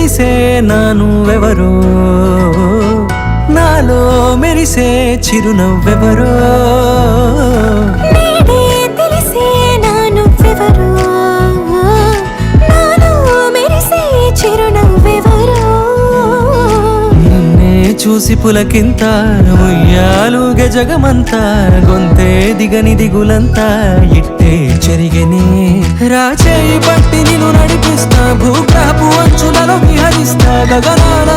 తెలిసే నానువెవరో నాలో మెరిసే చిరునవ్వెవరో నీడే తెలిసే నానువెవరో నాలో మెరిసే చిరునవ్వెవరో నిన్నే చూసి పులకింత ఉయ్యాలుగే జగమంతా గొంతే దిగని దిగులంతా ఇట్టే చెరిగనే రాచేయి పట్టి నిన్ను నడిపిస్తా భూగ్రహపు అంచులలో విహరిస్తా గగనాల